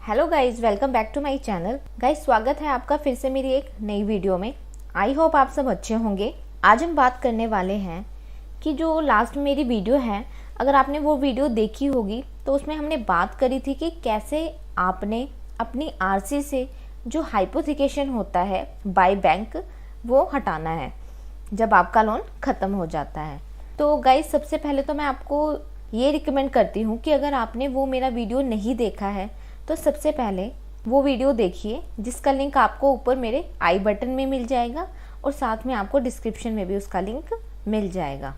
Hello guys, welcome back to my channel. Guys, स्वागत है आपका फिर से मेरी एक नई वीडियो में। आई होप आप सब अच्छे होंगे। आज हम बात करने वाले हैं कि जो लास्ट में मेरी वीडियो है, अगर आपने वो वीडियो देखी होगी तो उसमें हमने बात करी थी कि कैसे आपने अपनी आरसी से जो हाइपोथिकेशन होता है बाय बैंक वो हटाना है जब आपका लोन ख़त्म हो जाता है। तो गाइज, सबसे पहले तो मैं आपको ये रिकमेंड करती हूँ कि अगर आपने वो मेरा वीडियो नहीं देखा है तो सबसे पहले वो वीडियो देखिए, जिसका लिंक आपको ऊपर मेरे आई बटन में मिल जाएगा और साथ में आपको डिस्क्रिप्शन में भी उसका लिंक मिल जाएगा।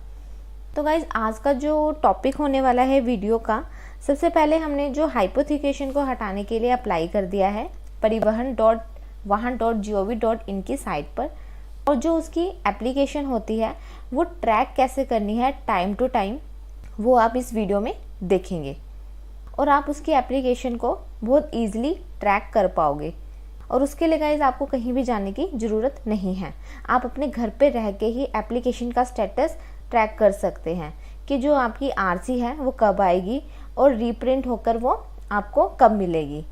तो गाइज, आज का जो टॉपिक होने वाला है वीडियो का, सबसे पहले हमने जो हाइपोथिकेशन को हटाने के लिए अप्लाई कर दिया है परिवहन.वाहन.gov.in की साइट पर, और जो उसकी एप्लीकेशन होती है वो ट्रैक कैसे करनी है टाइम टू टाइम, वो आप इस वीडियो में देखेंगे और आप उसकी एप्लीकेशन को बहुत ईजिली ट्रैक कर पाओगे। और उसके लिए गाइस आपको कहीं भी जाने की ज़रूरत नहीं है। आप अपने घर पे रह के ही एप्लीकेशन का स्टेटस ट्रैक कर सकते हैं कि जो आपकी आरसी है वो कब आएगी और रीप्रिंट होकर वो आपको कब मिलेगी,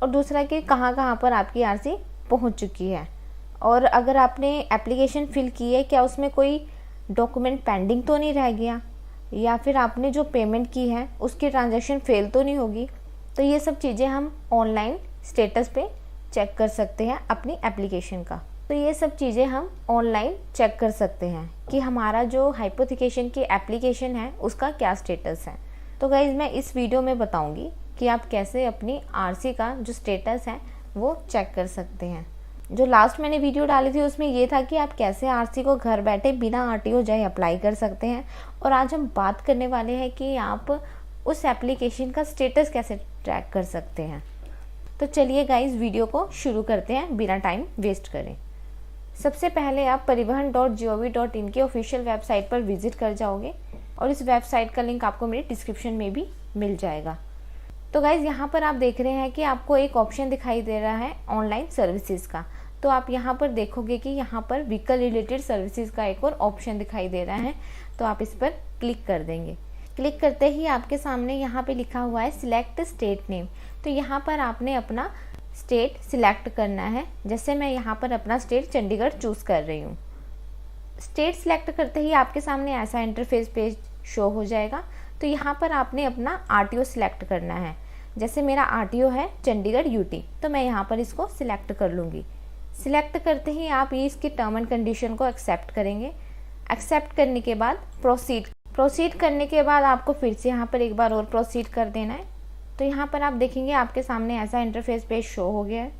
और दूसरा कि कहाँ कहाँ पर आपकी आरसी पहुँच चुकी है, और अगर आपने एप्लीकेशन फिल की है क्या उसमें कोई डॉक्यूमेंट पेंडिंग तो नहीं रह गया, या फिर आपने जो पेमेंट की है उसकी ट्रांजैक्शन फेल तो नहीं होगी। तो ये सब चीज़ें हम ऑनलाइन स्टेटस पे चेक कर सकते हैं अपनी एप्लीकेशन का। तो ये सब चीज़ें हम ऑनलाइन चेक कर सकते हैं कि हमारा जो हाइपोथिकेशन की एप्लीकेशन है उसका क्या स्टेटस है। तो गाइज़, मैं इस वीडियो में बताऊंगी कि आप कैसे अपनी आरसी का जो स्टेटस है वो चेक कर सकते हैं। जो लास्ट मैंने वीडियो डाली थी उसमें ये था कि आप कैसे आरसी को घर बैठे बिना आरटीओ जाए अप्लाई कर सकते हैं, और आज हम बात करने वाले हैं कि आप उस एप्लीकेशन का स्टेटस कैसे ट्रैक कर सकते हैं। तो चलिए गाइस, वीडियो को शुरू करते हैं बिना टाइम वेस्ट करें। सबसे पहले आप परिवहन.gov.in की ऑफिशियल वेबसाइट पर विजिट कर जाओगे और इस वेबसाइट का लिंक आपको मेरे डिस्क्रिप्शन में भी मिल जाएगा। तो गाइज़, यहाँ पर आप देख रहे हैं कि आपको एक ऑप्शन दिखाई दे रहा है ऑनलाइन सर्विसेज का। तो आप यहाँ पर देखोगे कि यहाँ पर व्हीकल रिलेटेड सर्विसेज का एक और ऑप्शन दिखाई दे रहा है, तो आप इस पर क्लिक कर देंगे। क्लिक करते ही आपके सामने यहाँ पे लिखा हुआ है सिलेक्ट स्टेट नेम। तो यहाँ पर आपने अपना स्टेट सिलेक्ट करना है। जैसे मैं यहाँ पर अपना स्टेट चंडीगढ़ चूज़ कर रही हूँ। स्टेट सिलेक्ट करते ही आपके सामने ऐसा इंटरफेस पेज शो हो जाएगा। तो यहाँ पर आपने अपना आरटीओ सिलेक्ट करना है। जैसे मेरा आरटीओ है चंडीगढ़ यूटी, तो मैं यहाँ पर इसको सिलेक्ट कर लूँगी। सिलेक्ट करते ही आप ये इसकी टर्म एंड कंडीशन को एक्सेप्ट करेंगे। एक्सेप्ट करने के बाद प्रोसीड करने के बाद आपको फिर से यहाँ पर एक बार और प्रोसीड कर देना है। तो यहाँ पर आप देखेंगे आपके सामने ऐसा इंटरफेस पेज शो हो गया है।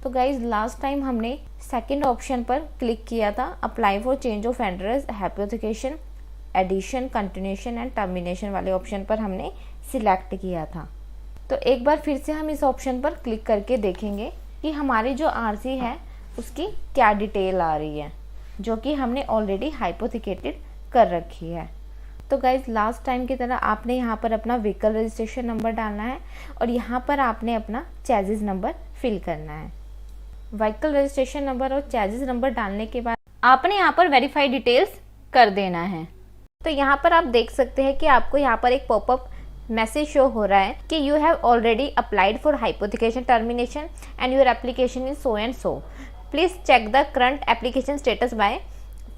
तो गाइज, लास्ट टाइम हमने सेकेंड ऑप्शन पर क्लिक किया था, apply for change of address, hypothecation, addition, continuation and termination वाले ऑप्शन पर हमने सिलेक्ट किया था। तो एक बार फिर से हम इस ऑप्शन पर क्लिक करके देखेंगे कि हमारी जो आरसी है उसकी क्या डिटेल आ रही है, जो कि हमने ऑलरेडी हाइपोथिकेटेड कर रखी है। तो गाइज, लास्ट टाइम की तरह आपने यहाँ पर अपना व्हीकल रजिस्ट्रेशन नंबर डालना है और यहाँ पर आपने अपना चैसिस नंबर फिल करना है। व्हीकल रजिस्ट्रेशन नंबर और चैसिस नंबर डालने के बाद आपने यहाँ पर वेरीफाई डिटेल्स कर देना है। तो यहाँ पर आप देख सकते हैं कि आपको यहाँ पर एक पॉपअप मैसेज शो हो रहा है कि you have already applied for hypothecation termination and your application is so and so, please check the current application status by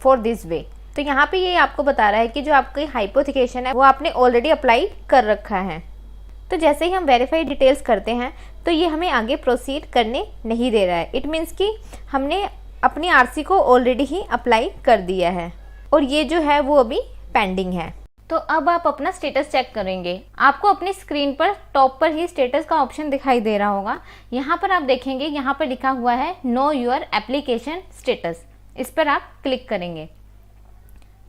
for this way. तो यहाँ पे ये आपको बता रहा है कि जो आपकी हाइपोथिकेशन है वो आपने ऑलरेडी अप्लाई कर रखा है। तो जैसे ही हम वेरीफाई डिटेल्स करते हैं तो ये हमें आगे प्रोसीड करने नहीं दे रहा है। इट मीन्स कि हमने अपनी आरसी को ऑलरेडी ही अप्लाई कर दिया है और ये जो है वो अभी पेंडिंग है। तो अब आप अपना स्टेटस चेक करेंगे। आपको अपनी स्क्रीन पर टॉप पर ही स्टेटस का ऑप्शन दिखाई दे रहा होगा। यहाँ पर आप देखेंगे, यहाँ पर लिखा हुआ है नो योर एप्लीकेशन स्टेटस। इस पर आप क्लिक करेंगे।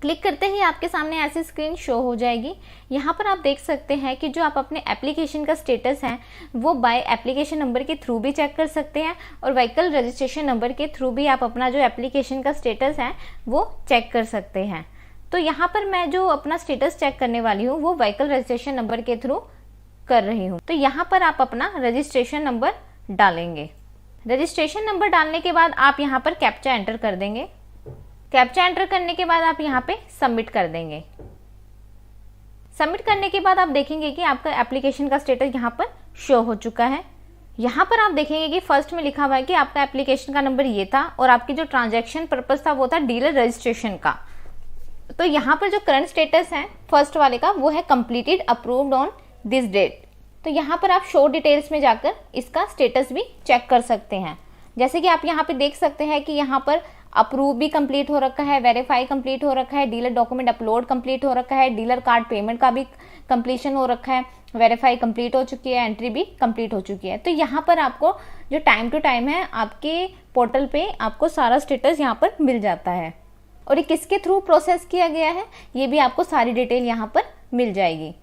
क्लिक करते ही आपके सामने ऐसी स्क्रीन शो हो जाएगी। यहाँ पर आप देख सकते हैं कि जो आप अपने एप्लीकेशन का स्टेटस है वो बाय एप्लीकेशन नंबर के थ्रू भी चेक कर सकते हैं और व्हीकल रजिस्ट्रेशन नंबर के थ्रू भी आप अपना जो एप्लीकेशन का स्टेटस है वो चेक कर सकते हैं। तो यहाँ पर मैं जो अपना स्टेटस चेक करने वाली हूँ वो व्हीकल रजिस्ट्रेशन नंबर के थ्रू कर रही हूँ। तो यहाँ पर आप अपना रजिस्ट्रेशन नंबर डालेंगे। रजिस्ट्रेशन नंबर डालने के बाद आप यहाँ पर कैप्चा एंटर कर देंगे। कैप्चा एंटर करने के बाद आप यहाँ पे सबमिट कर देंगे। सबमिट करने के बाद आप देखेंगे कि आपका एप्लीकेशन का स्टेटस यहाँ पर शो हो चुका है। यहाँ पर आप देखेंगे कि फर्स्ट में लिखा हुआ है कि आपका एप्लीकेशन का नंबर ये था और आपकी जो ट्रांजैक्शन पर्पस था वो था डीलर रजिस्ट्रेशन का। तो यहाँ पर जो करंट स्टेटस है फर्स्ट वाले का वो है completed approved on this date. तो यहाँ पर आप शो डिटेल्स में जाकर इसका स्टेटस भी चेक कर सकते हैं। जैसे कि आप यहाँ पे देख सकते हैं कि यहाँ पर अप्रूव भी कंप्लीट हो रखा है, वेरीफाई कंप्लीट हो रखा है, डीलर डॉक्यूमेंट अपलोड कंप्लीट हो रखा है, डीलर कार्ड पेमेंट का भी कंप्लीशन हो रखा है, वेरीफाई कंप्लीट हो चुकी है, एंट्री भी कंप्लीट हो चुकी है। तो यहाँ पर आपको जो टाइम टू टाइम है आपके पोर्टल पे आपको सारा स्टेटस यहाँ पर मिल जाता है। और ये किसके थ्रू प्रोसेस किया गया है ये भी आपको सारी डिटेल यहाँ पर मिल जाएगी।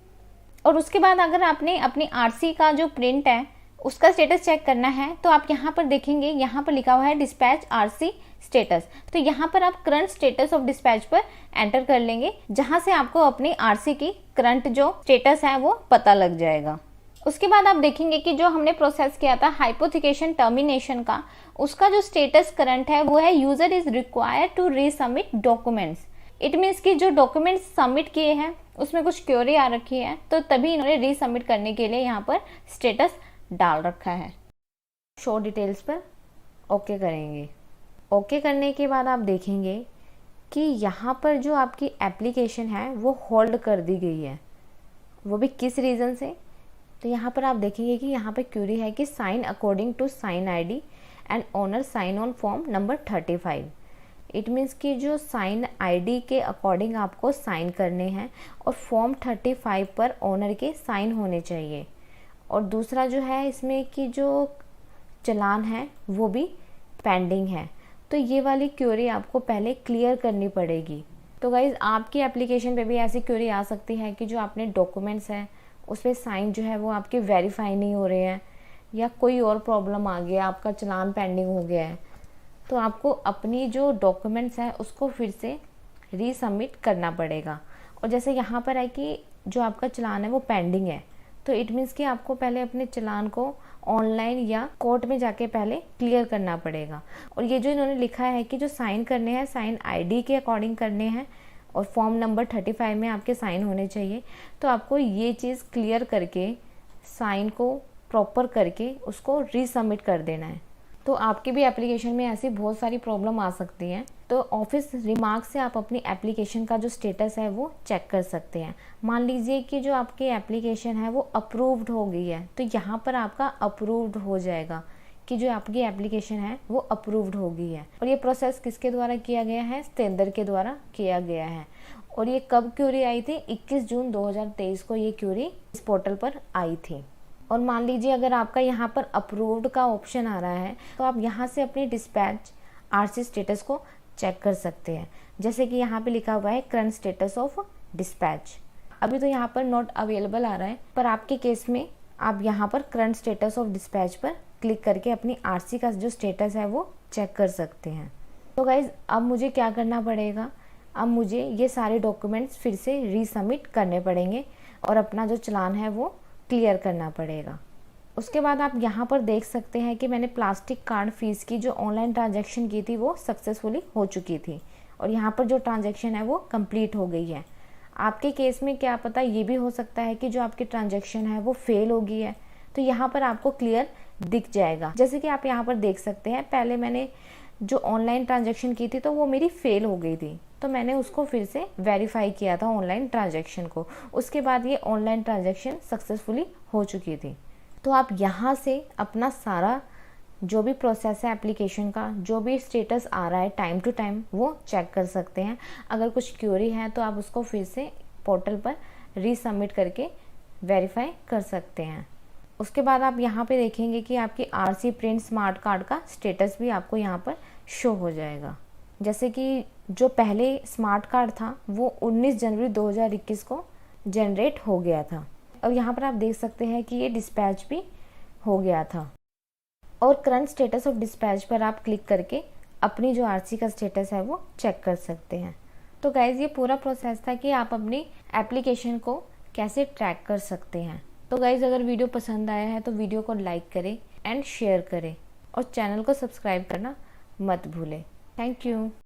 और उसके बाद अगर आपने अपनी आरसी का जो प्रिंट है उसका स्टेटस चेक करना है तो आप यहाँ पर देखेंगे, यहाँ पर लिखा हुआ है डिस्पैच आरसी स्टेटस। तो यहाँ पर आप करंट स्टेटस ऑफ डिस्पैच पर एंटर कर लेंगे, जहाँ से आपको अपनी आरसी की करंट जो स्टेटस है वो पता लग जाएगा। उसके बाद आप देखेंगे कि जो हमने प्रोसेस किया था हाइपोथिकेशन टर्मिनेशन का, उसका जो स्टेटस करंट है वो है user is required to resubmit documents. It means कि जो डॉक्यूमेंट्स सबमिट किए हैं उसमें कुछ क्वेरी आ रखी है तो तभी इन्होंने रीसबमिट करने के लिए यहाँ पर स्टेटस डाल रखा है। शो डिटेल्स पर ओके करेंगे। ओके करने के बाद आप देखेंगे कि यहाँ पर जो आपकी एप्लीकेशन है वो होल्ड कर दी गई है, वो भी किस रीज़न से। तो यहाँ पर आप देखेंगे कि यहाँ पे क्वेरी है कि sign according to sign ID and owner sign on form number 35। It means कि जो साइन आईडी के अकॉर्डिंग आपको साइन करने हैं और फॉर्म 35 पर ओनर के साइन होने चाहिए। और दूसरा जो है इसमें कि जो चालान है वो भी पेंडिंग है। तो ये वाली क्वेरी आपको पहले क्लियर करनी पड़ेगी। तो गाइज़ आपकी एप्लीकेशन पे भी ऐसी क्वेरी आ सकती है कि जो आपने डॉक्यूमेंट्स हैं उस पर साइन जो है वो आपके वेरीफाई नहीं हो रहे हैं या कोई और प्रॉब्लम आ गया, आपका चालान पेंडिंग हो गया है। तो आपको अपनी जो डॉक्यूमेंट्स हैं उसको फिर से रीसबमिट करना पड़ेगा। और जैसे यहाँ पर है कि जो आपका चालान है वो पेंडिंग है, तो इट मीन्स कि आपको पहले अपने चालान को ऑनलाइन या कोर्ट में जाके पहले क्लियर करना पड़ेगा। और ये जो इन्होंने लिखा है कि जो साइन करने हैं साइन आईडी के अकॉर्डिंग करने हैं और फॉर्म नंबर 35 में आपके साइन होने चाहिए, तो आपको ये चीज़ क्लियर करके साइन को प्रॉपर करके उसको रीसबमिट कर देना है। तो आपकी भी एप्लीकेशन में ऐसी बहुत सारी प्रॉब्लम आ सकती हैं। तो ऑफिस रिमार्क से आप अपनी एप्लीकेशन का जो स्टेटस है वो चेक कर सकते हैं। मान लीजिए कि जो आपकी एप्लीकेशन है वो अप्रूव्ड हो गई है, तो यहाँ पर आपका अप्रूव्ड हो जाएगा कि जो आपकी एप्लीकेशन है वो अप्रूव्ड हो गई है। और ये प्रोसेस किसके द्वारा किया गया है? सतेंद्र के द्वारा किया गया है। और ये कब क्वेरी आई थी? 21 जून 2023 को ये क्वेरी इस पोर्टल पर आई थी। और मान लीजिए अगर आपका यहाँ पर अप्रूव्ड का ऑप्शन आ रहा है तो आप यहाँ से अपनी डिस्पैच आरसी स्टेटस को चेक कर सकते हैं। जैसे कि यहाँ पे लिखा हुआ है करंट स्टेटस ऑफ डिस्पैच। अभी तो यहाँ पर नॉट अवेलेबल आ रहा है, पर आपके केस में आप यहाँ पर करंट स्टेटस ऑफ डिस्पैच पर क्लिक करके अपनी आरसी का जो स्टेटस है वो चेक कर सकते हैं। तो गाइज अब मुझे क्या करना पड़ेगा? अब मुझे ये सारे डॉक्यूमेंट्स फिर से रीसबमिट करने पड़ेंगे और अपना जो चालान है वो क्लियर करना पड़ेगा। उसके बाद आप यहाँ पर देख सकते हैं कि मैंने प्लास्टिक कार्ड फीस की जो ऑनलाइन ट्रांजैक्शन की थी वो सक्सेसफुली हो चुकी थी और यहाँ पर जो ट्रांजैक्शन है वो कंप्लीट हो गई है। आपके केस में क्या पता ये भी हो सकता है कि जो आपकी ट्रांजैक्शन है वो फेल हो गई है, तो यहाँ पर आपको क्लियर दिख जाएगा। जैसे कि आप यहाँ पर देख सकते हैं, पहले मैंने जो ऑनलाइन ट्रांजैक्शन की थी तो वो मेरी फेल हो गई थी, तो मैंने उसको फिर से वेरीफाई किया था ऑनलाइन ट्रांजैक्शन को। उसके बाद ये ऑनलाइन ट्रांजैक्शन सक्सेसफुली हो चुकी थी। तो आप यहाँ से अपना सारा जो भी प्रोसेस है एप्लीकेशन का, जो भी स्टेटस आ रहा है टाइम टू टाइम, वो चेक कर सकते हैं। अगर कुछ क्वेरी है तो आप उसको फिर से पोर्टल पर रीसबमिट करके वेरीफाई कर सकते हैं। उसके बाद आप यहाँ पे देखेंगे कि आपकी आरसी प्रिंट स्मार्ट कार्ड का स्टेटस भी आपको यहाँ पर शो हो जाएगा। जैसे कि जो पहले स्मार्ट कार्ड था वो 19 जनवरी 2021 को जनरेट हो गया था और यहाँ पर आप देख सकते हैं कि ये डिस्पैच भी हो गया था। और करंट स्टेटस ऑफ डिस्पैच पर आप क्लिक करके अपनी जो आरसी का स्टेटस है वो चेक कर सकते हैं। तो गाइज ये पूरा प्रोसेस था कि आप अपनी एप्लीकेशन को कैसे ट्रैक कर सकते हैं। तो गाइज अगर वीडियो पसंद आया है तो वीडियो को लाइक करें एंड शेयर करें और चैनल को सब्सक्राइब करना मत भूलें। Thank you.